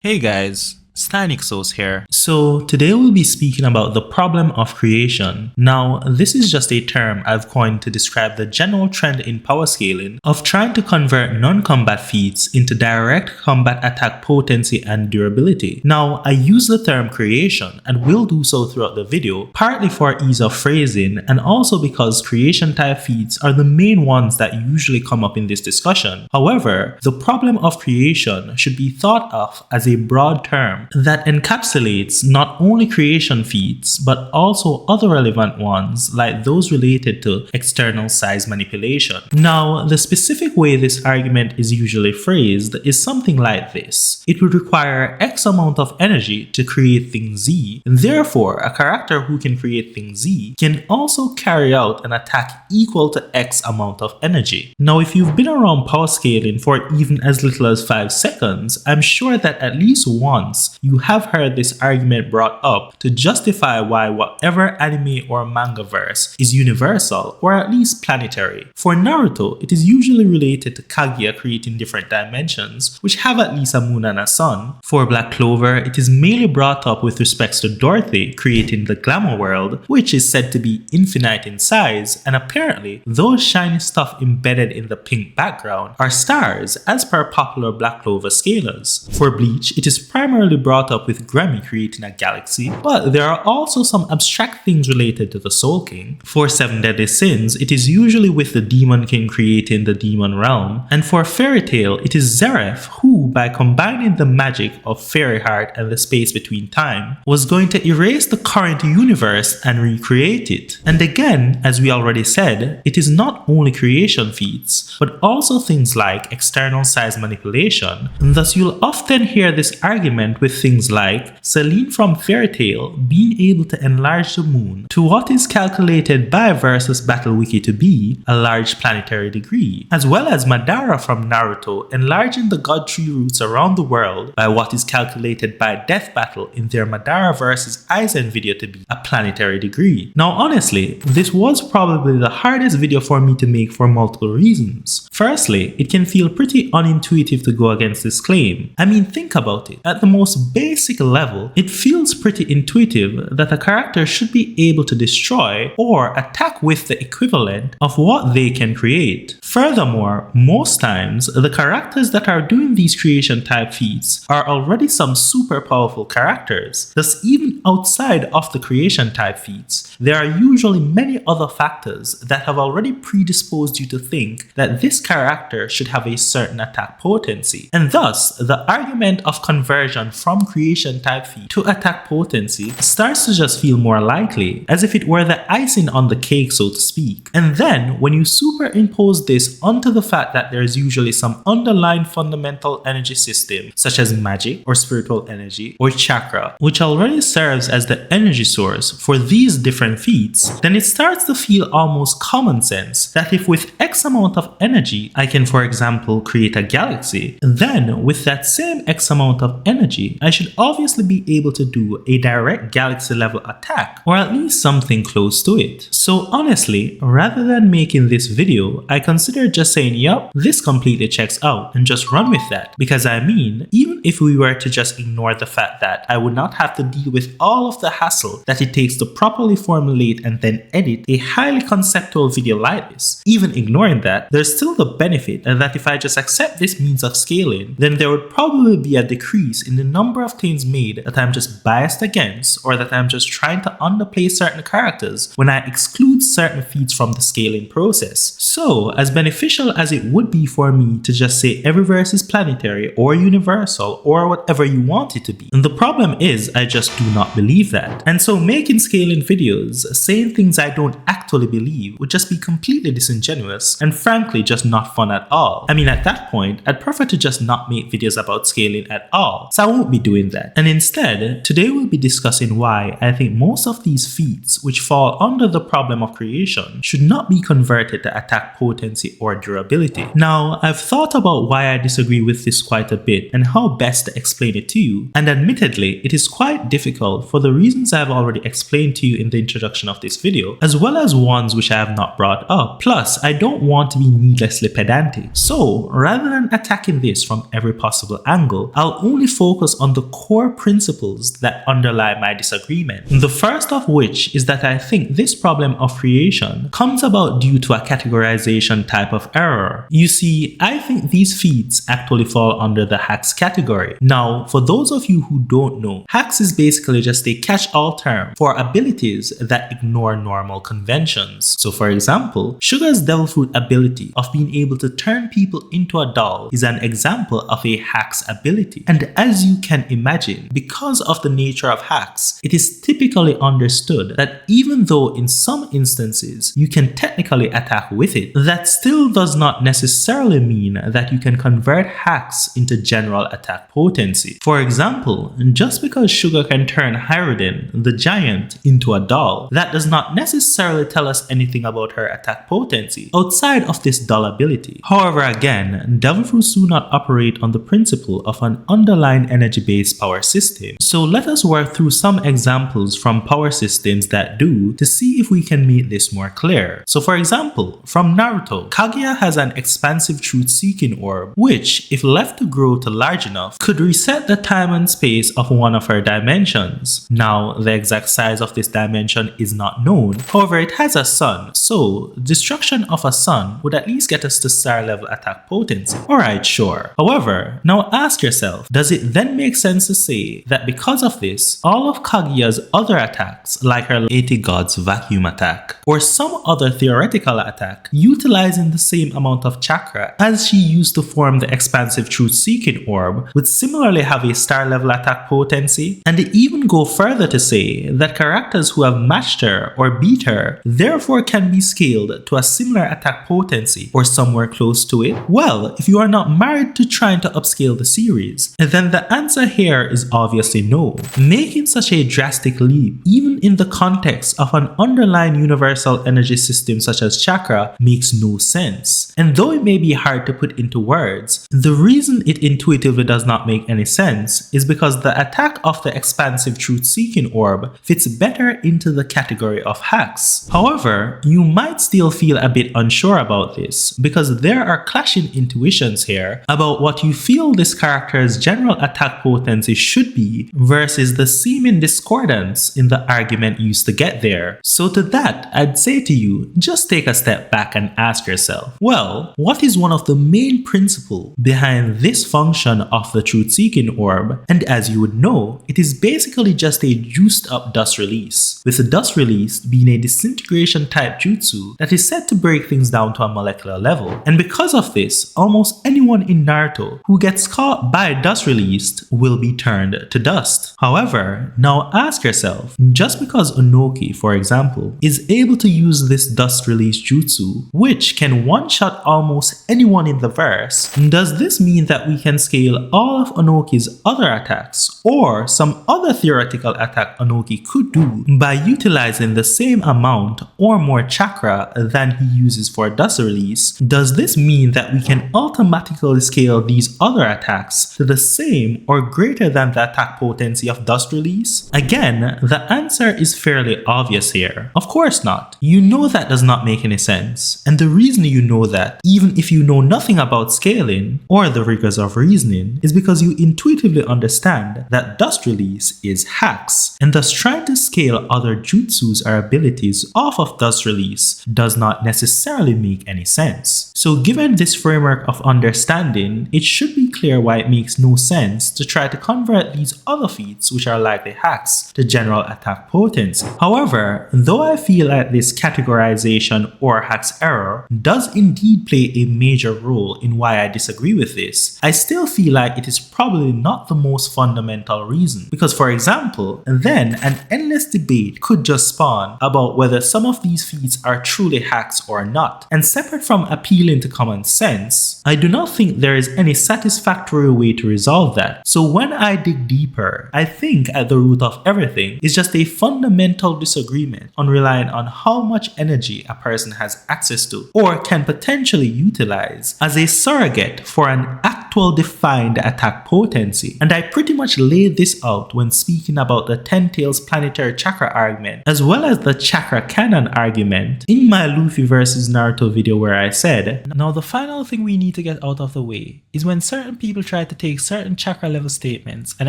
Hey guys, Steinixos here. So today we'll be speaking about the problem of creation. Now, this is just a term I've coined to describe the general trend in power scaling of trying to convert non-combat feats into direct combat attack potency and durability. Now, I use the term creation and will do so throughout the video, partly for ease of phrasing and also because creation type feats are the main ones that usually come up in this discussion. However, the problem of creation should be thought of as a broad term that encapsulates not only creation feats but also other relevant ones like those related to external size manipulation. Now, the specific way this argument is usually phrased is something like this. It would require X amount of energy to create thing Z, and therefore a character who can create thing Z can also carry out an attack equal to X amount of energy. Now, if you've been around power scaling for even as little as 5 seconds, I'm sure that at least once you have heard this argument brought up to justify why whatever anime or manga verse is universal or at least planetary. For Naruto, it is usually related to Kaguya creating different dimensions, which have at least a moon and a sun. For Black Clover, it is mainly brought up with respects to Dorothy creating the glamour world, which is said to be infinite in size, and apparently those shiny stuff embedded in the pink background are stars as per popular Black Clover scalars. For Bleach, it is primarily brought up with Grammy creating a galaxy, but there are also some abstract things related to the Soul King. For Seven Deadly Sins, it is usually with the Demon King creating the Demon Realm, and for Fairy Tail, it is Zeref who, by combining the magic of Fairy Heart and the space between time, was going to erase the current universe and recreate it. And again, as we already said, it is not only creation feats, but also things like external size manipulation, and thus you'll often hear this argument with things like Celine from Fairy Tail being able to enlarge the moon to what is calculated by Versus Battle Wiki to be a large planetary degree, as well as Madara from Naruto enlarging the God Tree roots around the world by what is calculated by Death Battle in their Madara vs Aizen video to be a planetary degree. Now honestly, this was probably the hardest video for me to make for multiple reasons. Firstly, it can feel pretty unintuitive to go against this claim. I mean, think about it. At the most basic level, it feels pretty intuitive that a character should be able to destroy or attack with the equivalent of what they can create. Furthermore, most times, the characters that are doing these creation type feats are already some super powerful characters. Thus, even outside of the creation type feats, there are usually many other factors that have already predisposed you to think that this character should have a certain attack potency. And thus, the argument of conversion from creation type feat to attack potency starts to just feel more likely, as if it were the icing on the cake, so to speak. And then, when you superimpose this onto the fact that there is usually some underlying fundamental energy system, such as magic or spiritual energy or chakra, which already serves as the energy source for these different feats, then it starts to feel almost common sense that if with X amount of energy I can, for example, create a galaxy, then with that same X amount of energy I should obviously be able to do a direct galaxy level attack, or at least something close to it. So honestly, rather than making this video, I considered just saying, yup, this completely checks out, and just run with that. Because I mean, even if we were to just ignore the fact that I would not have to deal with all of the hassle that it takes to properly formulate and then edit a highly conceptual video like this, even ignoring that, there's still the benefit that if I just accept this means of scaling, then there would probably be a decrease in the number of things made that I'm just biased against, or that I'm just trying to underplay certain characters when I exclude certain feats from the scaling process. So, as beneficial as it would be for me to just say every verse is planetary or universal or whatever you want it to be, the problem is I just do not believe that. And so making scaling videos, saying things I don't actually believe, would just be completely disingenuous and frankly just not fun at all. I mean, at that point, I'd prefer to just not make videos about scaling at all, so I won't be doing that. And instead, today we'll be discussing why I think most of these feats, which fall under the problem of creation, should not be converted to attack potency or durability. Now, I've thought about why I disagree with this quite a bit and how best to explain it to you, and admittedly, it is quite difficult for the reasons I've already explained to you in the introduction introduction of this video, as well as ones which I have not brought up. Plus, I don't want to be needlessly pedantic. So, rather than attacking this from every possible angle, I'll only focus on the core principles that underlie my disagreement. The first of which is that I think this problem of creation comes about due to a categorization type of error. You see, I think these feats actually fall under the Hax category. Now, for those of you who don't know, Hax is basically just a catch-all term for abilities that ignore normal conventions. So for example, Sugar's devil fruit ability of being able to turn people into a doll is an example of a Hax ability. And as you can imagine, because of the nature of Hax, it is typically understood that even though in some instances you can technically attack with it, that still does not necessarily mean that you can convert Hax into general attack potency. For example, just because Sugar can turn Hyrden, the giant, into a doll, that does not necessarily tell us anything about her attack potency outside of this doll ability. However, again, devil fruits do not operate on the principle of an underlying energy-based power system. So let us work through some examples from power systems that do to see if we can make this more clear. So for example, from Naruto, Kaguya has an expansive truth-seeking orb, which, if left to grow to large enough, could reset the time and space of one of her dimensions. Now, the exact size of this dimension is not known, however it has a sun, so destruction of a sun would at least get us to star level attack potency. Alright, sure. However, now ask yourself, does it then make sense to say that because of this, all of Kaguya's other attacks, like her 80 Gods vacuum attack, or some other theoretical attack, utilizing the same amount of chakra as she used to form the expansive truth-seeking orb, would similarly have a star level attack potency? And they even go further to say that characters who have matched her or beat her therefore can be scaled to a similar attack potency or somewhere close to it? Well, if you are not married to trying to upscale the series, then the answer here is obviously no. Making such a drastic leap, even in the context of an underlying universal energy system such as chakra, makes no sense. And though it may be hard to put into words, the reason it intuitively does not make any sense is because the attack of the expansive truth-seeking orb fits better into the category of Hax. However, you might still feel a bit unsure about this because there are clashing intuitions here about what you feel this character's general attack potency should be versus the seeming discordance in the argument used to get there. So to that, I'd say to you, just take a step back and ask yourself, well, what is one of the main principles behind this function of the truth-seeking orb? And as you would know, it is basically just a juiced up dust release, with the dust release being a disintegration type jutsu that is said to break things down to a molecular level. And because of this, almost anyone in Naruto who gets caught by dust released will be turned to dust. However, now ask yourself, just because Onoki, for example, is able to use this dust release jutsu, which can one-shot almost anyone in the verse, does this mean that we can scale all of Onoki's other attacks, or some other theoretical attack Onoki could do by utilizing the same amount or more chakra than he uses for dust release? Does this mean that we can automatically scale these other attacks to the same or greater than the attack potency of dust release? Again, the answer is fairly obvious here. Of course not. You know that does not make any sense. And the reason you know that, even if you know nothing about scaling or the rigors of reasoning, is because you intuitively understand that dust release is Hax, and thus trying to scale other jutsus or abilities off of dust release does not necessarily make any sense. So given this framework of understanding, it should be clear why it makes no sense to try to convert these other feats, which are likely Hax, to general attack potency. However, though I feel like this categorization or Hax error does indeed play a major role in why I disagree with this, I still feel like it is probably not the most fundamental reason. Because for example, then an endless debate could just spawn about whether some of these feats are truly Hax or not. And separate from appealing to common sense, I do not think there is any satisfactory way to resolve that. So when I dig deeper, I think at the root of everything is just a fundamental disagreement on relying on how much energy a person has access to or can potentially utilize as a surrogate for an actual defined attack potency. And I pretty much laid this out when speaking about the 10 Tails planetary chakra argument, as well as the chakra canon argument in my Luffy versus Naruto video where I said, now the final thing we need to get out of the way is when certain people try to take certain chakra level statements and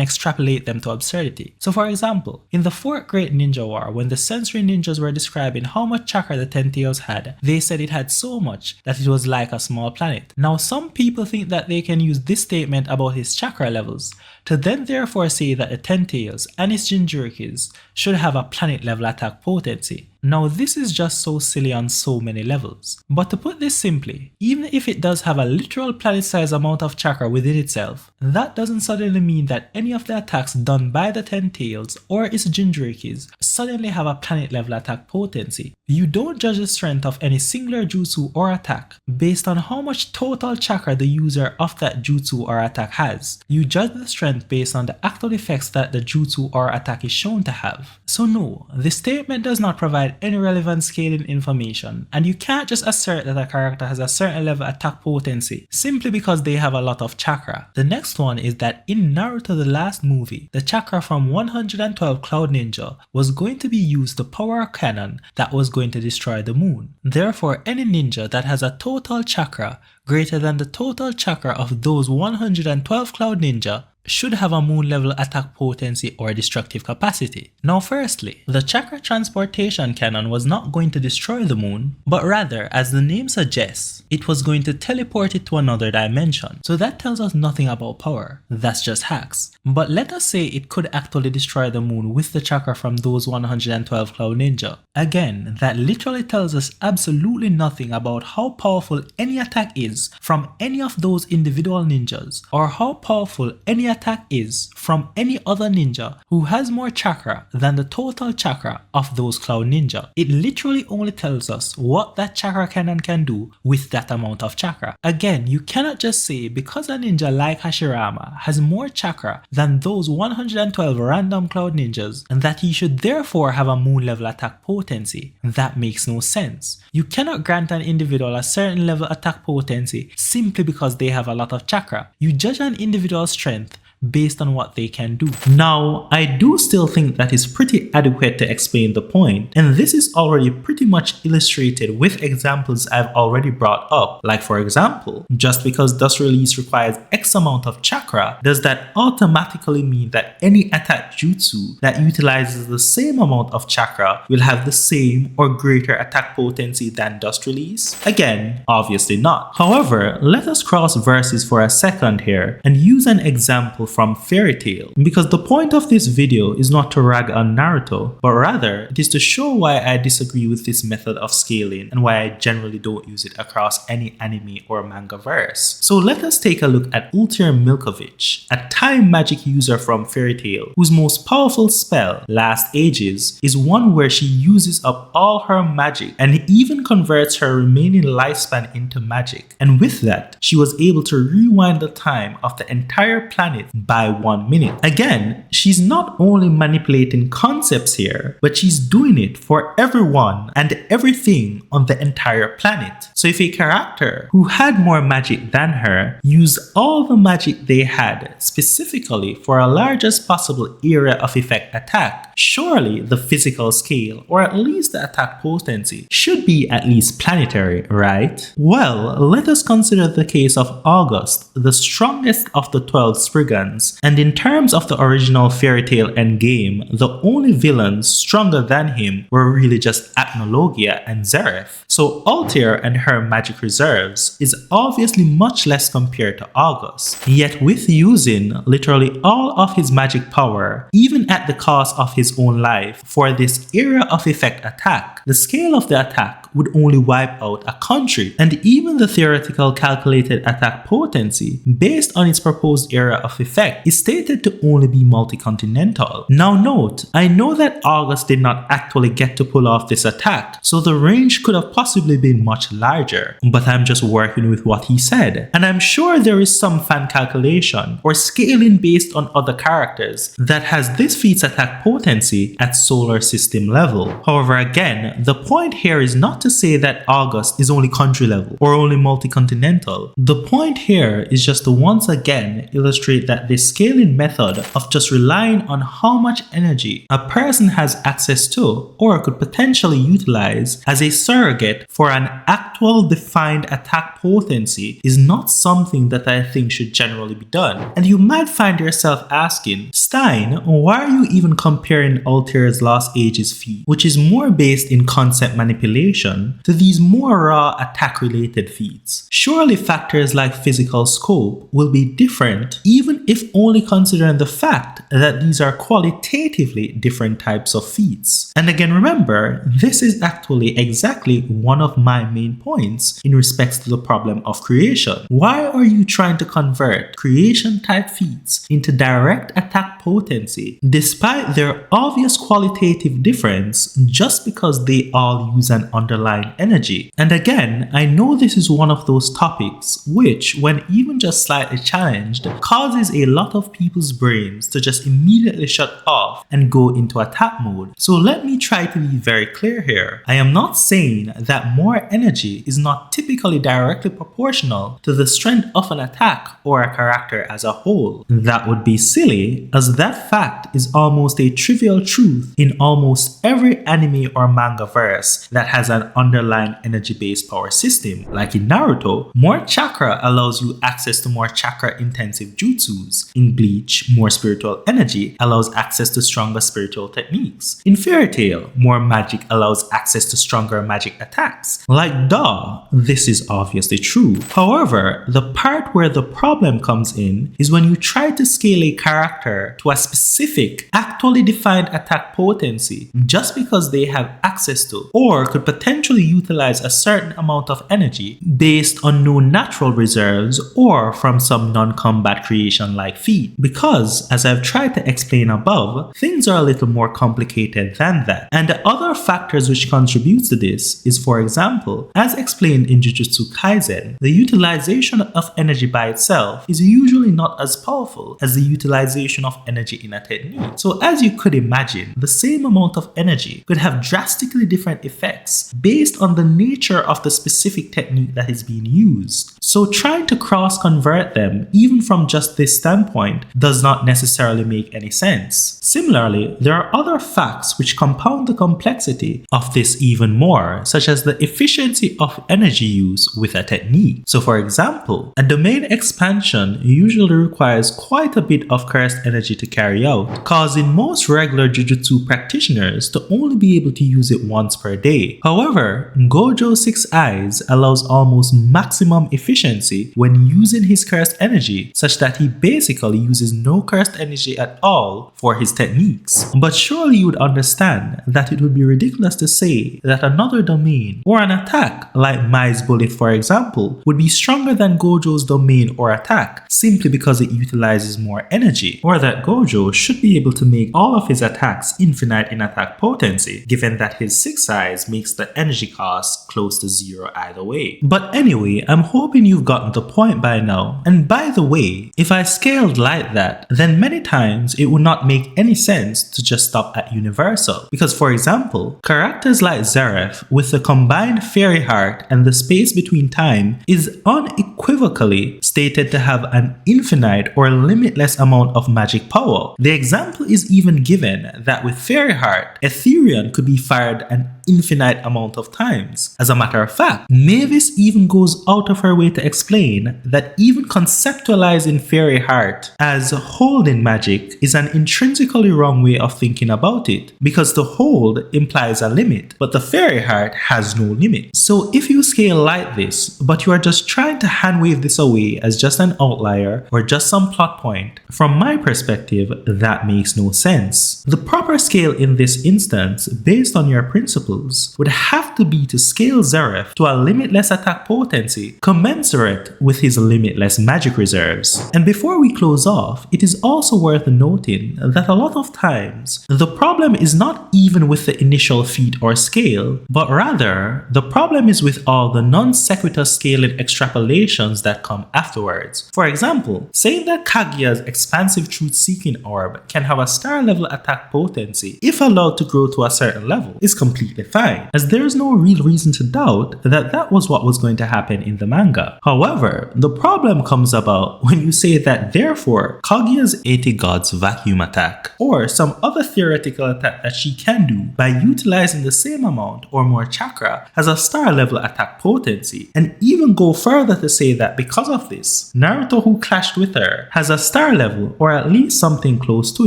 extrapolate them to absurdity. So for example, in the 4th Great Ninja War, when the sensory ninjas were describing how much chakra the 10 Tails had, they said it had so much that it was like a small planet. Now some people think that they can use this statement about his chakra levels to then therefore say that the 10 Tails and its Jinchurikis should have a planet level attack potency. Now this is just so silly on so many levels. But to put this simply, even if it does have a literal planet-sized amount of chakra within itself, that doesn't suddenly mean that any of the attacks done by the 10 Tails or its Jinchurikis suddenly have a planet level attack potency. You don't judge the strength of any singular jutsu or attack based on how much total chakra the user of that jutsu or attack has. You judge the strength based on the actual effects that the jutsu or attack is shown to have. So no, this statement does not provide any relevant scaling information, and you can't just assert that a character has a certain level attack potency simply because they have a lot of chakra. The next one is that in Naruto the last movie, the chakra from 112 Cloud Ninja was going to be used to power a cannon that was going to destroy the moon. Therefore, any ninja that has a total chakra greater than the total chakra of those 112 Cloud Ninja should have a moon level attack potency or destructive capacity. Now firstly, the chakra transportation cannon was not going to destroy the moon, but rather, as the name suggests, it was going to teleport it to another dimension. So that tells us nothing about power, that's just hacks. But let us say it could actually destroy the moon with the chakra from those 112 Cloud Ninja. Again, that literally tells us absolutely nothing about how powerful any attack is from any of those individual ninjas, or how powerful any attack is from any other ninja who has more chakra than the total chakra of those Cloud Ninja. It literally only tells us what that chakra cannon can do with that amount of chakra. Again, you cannot just say because a ninja like Hashirama has more chakra than those 112 random Cloud Ninjas and that he should therefore have a moon level attack potency. That makes no sense. You cannot grant an individual a certain level attack potency simply because they have a lot of chakra. You judge an individual's strength based on what they can do. Now, I do still think that is pretty adequate to explain the point, and this is already pretty much illustrated with examples I've already brought up. Like for example, just because dust release requires X amount of chakra, does that automatically mean that any attack jutsu that utilizes the same amount of chakra will have the same or greater attack potency than dust release? Again, obviously not. However, let us cross verses for a second here and use an example from Fairy Tail, because the point of this video is not to rag on Naruto, but rather it is to show why I disagree with this method of scaling and why I generally don't use it across any anime or manga verse. So let us take a look at Ultir Milkovich, a time magic user from Fairy Tail, whose most powerful spell, Last Ages, is one where she uses up all her magic and even converts her remaining lifespan into magic. And with that, she was able to rewind the time of the entire planet by 1 minute. Again, she's not only manipulating concepts here, but she's doing it for everyone and everything on the entire planet. So if a character who had more magic than her used all the magic they had specifically for a largest possible area of effect attack, surely the physical scale, or at least the attack potency, should be at least planetary, right? Well, let us consider the case of August, the strongest of the 12 Spriggans, and in terms of the original Fairy Tail endgame, the only villains stronger than him were really just Acnologia and Zeref. So Ultir and her magic reserves is obviously much less compared to August. Yet with using literally all of his magic power, even at the cost of his own life, for this area of effect attack, the scale of the attack would only wipe out a country, and even the theoretical calculated attack potency based on its proposed area of effect is stated to only be multi-continental. Now note, I know that August did not actually get to pull off this attack, so the range could have possibly been much larger, but I'm just working with what he said, and I'm sure there is some fan calculation or scaling based on other characters that has this feat's attack potency at solar system level. However, again, the point here is not to say that August is only country level or only multi-continental. The point here is just to once again illustrate that this scaling method of just relying on how much energy a person has access to or could potentially utilize as a surrogate for an actual defined attack potency is not something that I think should generally be done. And you might find yourself asking, Stein, why are you even comparing Altair's Lost Ages feat, which is more based in concept manipulation, to these more raw attack-related feats? Surely factors like physical scope will be different, even if only considering the fact that these are qualitatively different types of feats. And again, remember, this is actually exactly one of my main points in respects to the problem of creation. Why are you trying to convert creation type feats into direct attack potency despite their obvious qualitative difference just because they all use an underlying energy? And again, I know this is one of those topics which, when even just slightly challenged, causes a lot of people's brains to just immediately shut off and go into attack mode. So let me try to be very clear here. I am not saying that more energy is not typically directly proportional to the strength of an attack or a character as a whole. That would be silly, as that fact is almost a trivial truth in almost every anime or manga verse that has an underlying energy-based power system. Like in Naruto, more chakra allows you access to more chakra-intensive jutsus. In Bleach, more spiritual energy allows access to stronger spiritual techniques. In Fairy Tail, more magic allows access to stronger magic attacks. Like Daw, this is obviously true. However, the part where the problem comes in is when you try to scale a character to a specific, actually defined attack potency just because they have access to or could potentially utilize a certain amount of energy based on no natural reserves or from some non-combat creation like feat. Because, as I've tried to explain above, things are a little more complicated than that. And the other factors which contribute to this is, for example, as explained in Jujutsu Kaisen, the utilization of energy by itself is usually not as powerful as the utilization of energy in a technique. So as you could imagine, the same amount of energy could have drastically different effects based on the nature of the specific technique that is being used. So trying to cross-convert them, even from just this standpoint, does not necessarily make any sense. Similarly, there are other facts which compound the complexity of this even more, such as the efficiency of energy use with a technique. So for example, a domain expansion usually requires quite a bit of cursed energy to carry out, causing most regular Jujutsu practitioners to only be able to use it once per day. However, Gojo 6 Eyes allows almost maximum efficiency when using his cursed energy, such that he basically uses no cursed energy at all for his techniques. But surely you would understand that it would be ridiculous to say that another domain or an attack like Mai's bullet, for example, would be stronger than Gojo's domain or attack simply because it utilizes more energy, or that Gojo should be able to make all of his attacks infinite in attack potency, given that his 6 Eyes makes the energy cost close to zero either way. But anyway, I'm hoping you've gotten the point by now. And by the way, if I scaled like that, then many times it would not make any sense to just stop at universal. Because for example, characters like Zeref with the combined fairy heart and the space between time is unequivocally stated to have an infinite or limitless amount of magic power. The example is even given that with fairy heart, Ethereum could be fired an infinite amount of times. As a matter of fact, Mavis even goes out of her way to explain that even conceptualizing fairy heart as holding magic is an intrinsically wrong way of thinking about it, because the hold implies a limit, but the fairy heart has no limit. So if you scale like this, but you are just trying to hand wave this away as just an outlier or just some plot point, from my perspective, that makes no sense. The proper scale in this instance, based on your principles, would have to be to scale Zeref to a limitless attack potency commensurate with his limitless magic reserves. And before we close off, it is also worth noting that a lot of times, the problem is not even with the initial feat or scale, but rather, the problem is with all the non-sequitur scaling extrapolations that come afterwards. For example, saying that Kaguya's expansive truth-seeking orb can have a star level attack potency if allowed to grow to a certain level is completely perfectly fine, as there is no real reason to doubt that that was what was going to happen in the manga. However, the problem comes about when you say that therefore Kaguya's 80 Gods vacuum attack, or some other theoretical attack that she can do by utilizing the same amount or more chakra, has a star level attack potency, and even go further to say that because of this, Naruto, who clashed with her, has a star level or at least something close to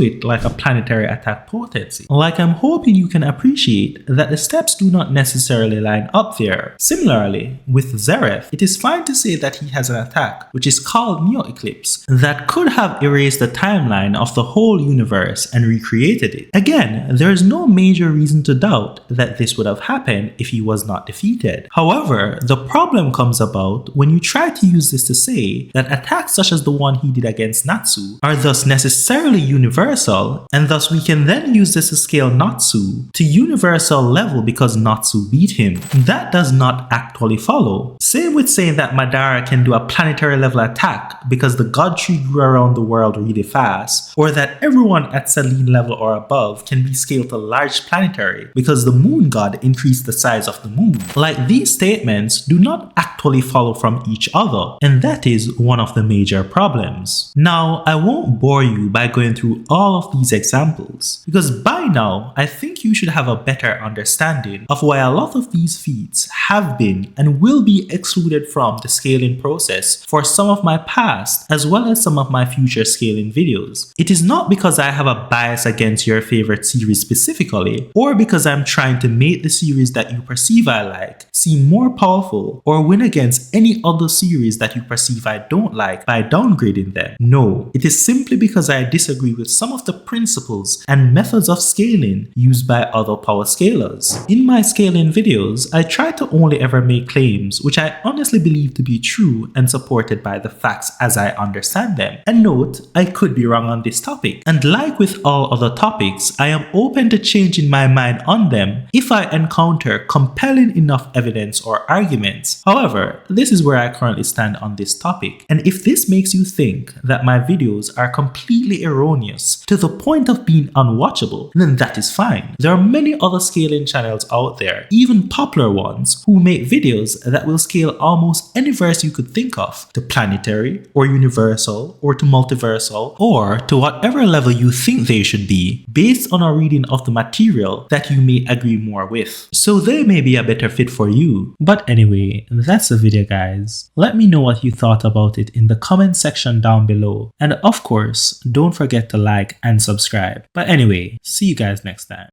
it like a planetary attack potency. Like, I'm hoping you can appreciate that the steps do not necessarily line up there. Similarly, with Zeref, it is fine to say that he has an attack, which is called Neo Eclipse, that could have erased the timeline of the whole universe and recreated it. Again, there is no major reason to doubt that this would have happened if he was not defeated. However, the problem comes about when you try to use this to say that attacks such as the one he did against Natsu are thus necessarily universal, and thus we can then use this to scale Natsu to universal level because Natsu beat him. That does not actually follow. Same with saying that Madara can do a planetary level attack because the god tree grew around the world really fast, or that everyone at Selene level or above can be scaled to large planetary because the moon god increased the size of the moon. Like, these statements do not actually follow from each other, and that is one of the major problems. Now, I won't bore you by going through all of these examples, because by now I think you should have a better understanding of why a lot of these feats have been and will be excluded from the scaling process for some of my past as well as some of my future scaling videos. It is not because I have a bias against your favorite series specifically, or because I'm trying to make the series that you perceive I like seem more powerful or win against any other series that you perceive I don't like by downgrading them. No, it is simply because I disagree with some of the principles and methods of scaling used by other power scalers. In my scaling videos, I try to only ever make claims which I honestly believe to be true and supported by the facts as I understand them. And note, I could be wrong on this topic. And like with all other topics, I am open to changing my mind on them if I encounter compelling enough evidence or arguments. However, this is where I currently stand on this topic. And if this makes you think that my videos are completely erroneous to the point of being unwatchable, then that is fine. There are many other scaling channels out there, even popular ones, who make videos that will scale almost any verse you could think of to planetary or universal or to multiversal or to whatever level you think they should be based on a reading of the material that you may agree more with. So they may be a better fit for you. But anyway, that's the video, guys. Let me know what you thought about it in the comment section down below. And of course, don't forget to like and subscribe. But anyway, see you guys next time.